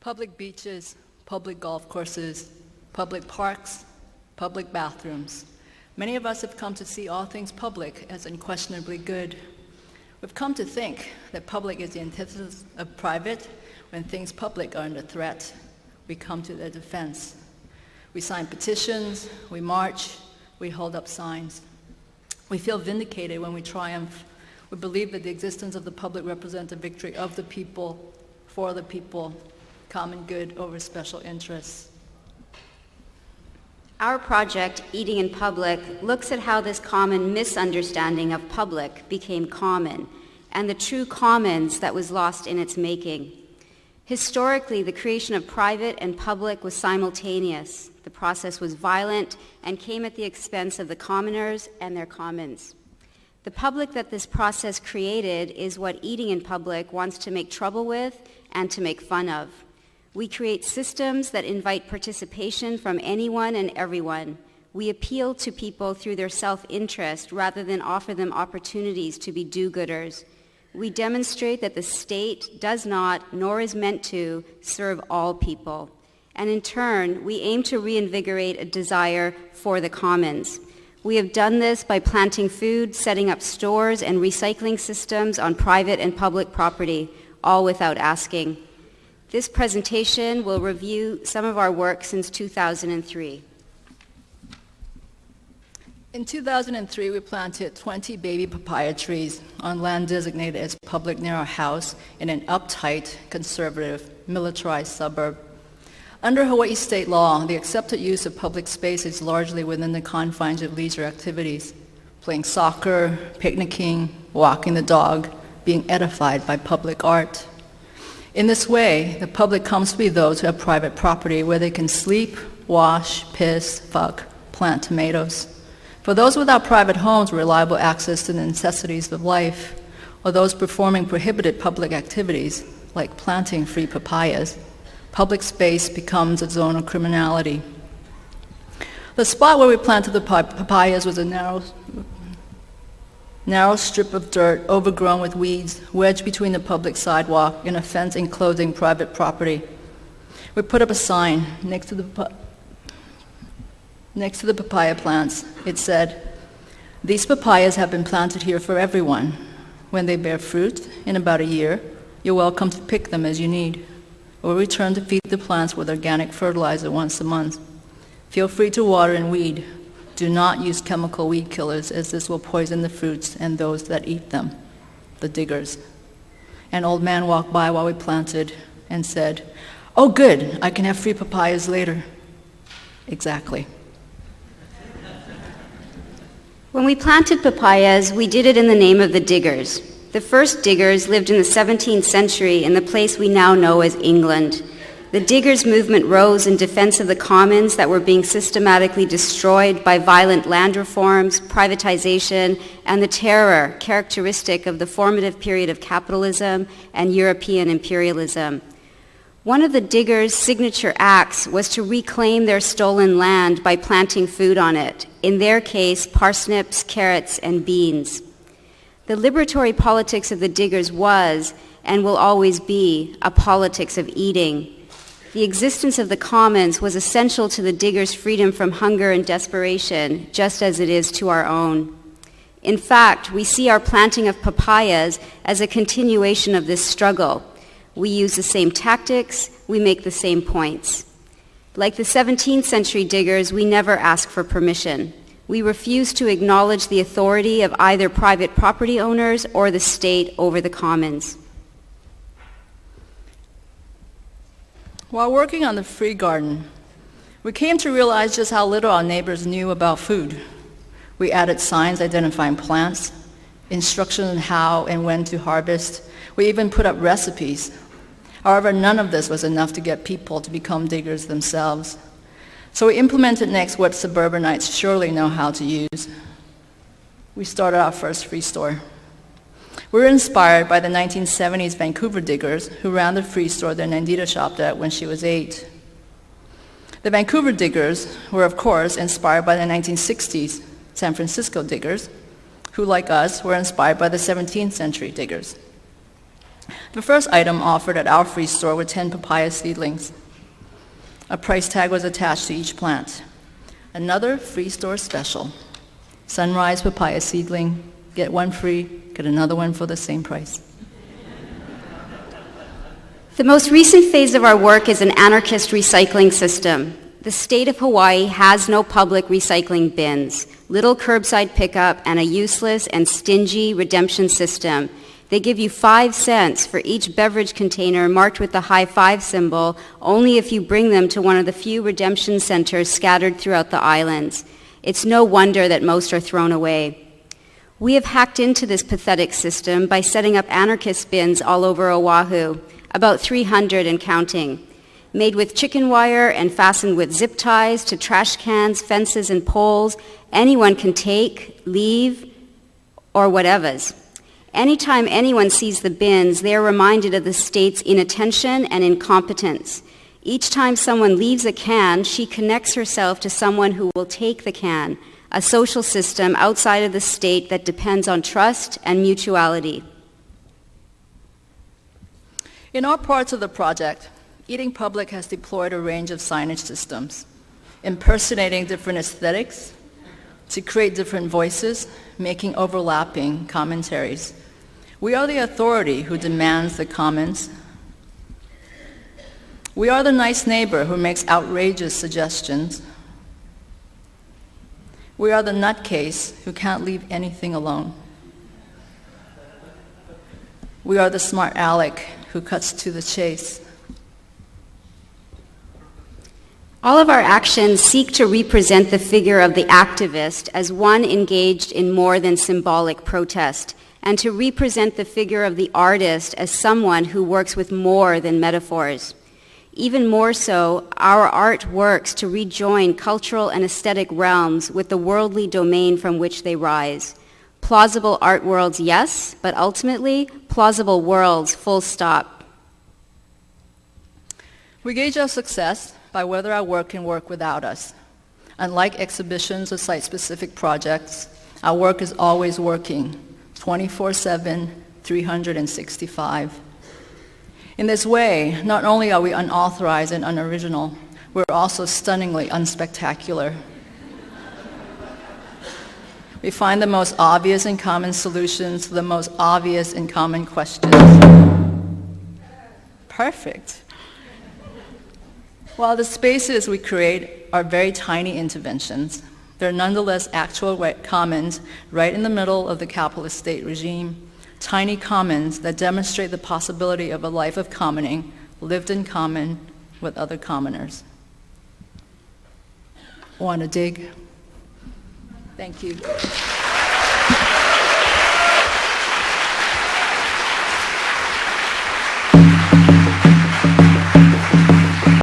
Public beaches, public golf courses, public parks, public bathrooms. Many of us have come to see all things public as unquestionably good. We've come to think that public is the antithesis of private. When things public are under threat, we come to their defense. We sign petitions, we march, we hold up signs. We feel vindicated when we triumph. We believe that the existence of the public represents a victory of the people, for the people, common good over special interests. Our project, Eating in Public, looks at how this common misunderstanding of public became common, and the true commons that was lost in its making. Historically, the creation of private and public was simultaneous. The process was violent and came at the expense of the commoners and their commons. The public that this process created is what Eating in Public wants to make trouble with and to make fun of. We create systems that invite participation from anyone and everyone. We appeal to people through their self-interest rather than offer them opportunities to be do-gooders. We demonstrate that the state does not, nor is meant to, serve all people. And in turn, we aim to reinvigorate a desire for the commons. We have done this by planting food, setting up stores, and recycling systems on private and public property, all without asking. This presentation will review some of our work since 2003. In 2003, we planted 20 baby papaya trees on land designated as public near our house in an uptight, conservative, militarized suburb. Under Hawaii state law, the accepted use of public space is largely within the confines of leisure activities, playing soccer, picnicking, walking the dog, being edified by public art. In this way, the public comes to be those who have private property where they can sleep, wash, piss, fuck, plant tomatoes. For those without private homes, reliable access to the necessities of life, or those performing prohibited public activities, like planting free papayas, public space becomes a zone of criminality. The spot where we planted the papayas was a narrow strip of dirt overgrown with weeds wedged between the public sidewalk and a fence enclosing private property. We put up a sign next to the papaya plants. It said, "These papayas have been planted here for everyone. When they bear fruit in about a year, you're welcome to pick them as you need, or return to feed the plants with organic fertilizer once a month. Feel free to water and weed. Do not use chemical weed killers, as this will poison the fruits and those that eat them," the diggers. An old man walked by while we planted and said, "Oh good, I can have free papayas later." Exactly. When we planted papayas, we did it in the name of the diggers. The first diggers lived in the 17th century in the place we now know as England. The diggers' movement rose in defense of the commons that were being systematically destroyed by violent land reforms, privatization, and the terror characteristic of the formative period of capitalism and European imperialism. One of the diggers' signature acts was to reclaim their stolen land by planting food on it, in their case, parsnips, carrots, and beans. The liberatory politics of the diggers was, and will always be, a politics of eating. The existence of the commons was essential to the diggers' freedom from hunger and desperation, just as it is to our own. In fact, we see our planting of papayas as a continuation of this struggle. We use the same tactics, we make the same points. Like the 17th century diggers, we never ask for permission. We refuse to acknowledge the authority of either private property owners or the state over the commons. While working on the free garden, we came to realize just how little our neighbors knew about food. We added signs identifying plants, instructions on how and when to harvest. We even put up recipes. However, none of this was enough to get people to become diggers themselves. So we implemented next what suburbanites surely know how to use. We started our first free store. We were inspired by the 1970s Vancouver diggers who ran the free store that Nandita shopped at when she was 8. The Vancouver diggers were, of course, inspired by the 1960s San Francisco diggers, who, like us, were inspired by the 17th century diggers. The first item offered at our free store were 10 papaya seedlings. A price tag was attached to each plant. Another free store special. Sunrise papaya seedling, get one free, get another one for the same price. The most recent phase of our work is an anarchist recycling system. The state of Hawaii has no public recycling bins, little curbside pickup, and a useless and stingy redemption system. They give you 5 cents for each beverage container marked with the high five symbol, only if you bring them to one of the few redemption centers scattered throughout the islands. It's no wonder that most are thrown away. We have hacked into this pathetic system by setting up anarchist bins all over Oahu, about 300 and counting, made with chicken wire and fastened with zip ties to trash cans, fences, and poles. Anyone can take, leave, or whatevers. Anytime anyone sees the bins, they are reminded of the state's inattention and incompetence. Each time someone leaves a can, she connects herself to someone who will take the can, a social system outside of the state that depends on trust and mutuality. In all parts of the project, Eating Public has deployed a range of signage systems, impersonating different aesthetics to create different voices, making overlapping commentaries. We are the authority who demands the comments. We are the nice neighbor who makes outrageous suggestions. We are the nutcase who can't leave anything alone. We are the smart aleck who cuts to the chase. All of our actions seek to represent the figure of the activist as one engaged in more than symbolic protest, and to represent the figure of the artist as someone who works with more than metaphors. Even more so, our art works to rejoin cultural and aesthetic realms with the worldly domain from which they rise. Plausible art worlds, yes, but ultimately, plausible worlds, full stop. We gauge our success by whether our work can work without us. Unlike exhibitions or site-specific projects, our work is always working, 24/7, 365. In this way, not only are we unauthorized and unoriginal, we're also stunningly unspectacular. We find the most obvious and common solutions to the most obvious and common questions. Perfect. While the spaces we create are very tiny interventions, they're nonetheless actual commons right in the middle of the capitalist state regime, tiny commons that demonstrate the possibility of a life of commoning lived in common with other commoners. Want to dig? Thank you.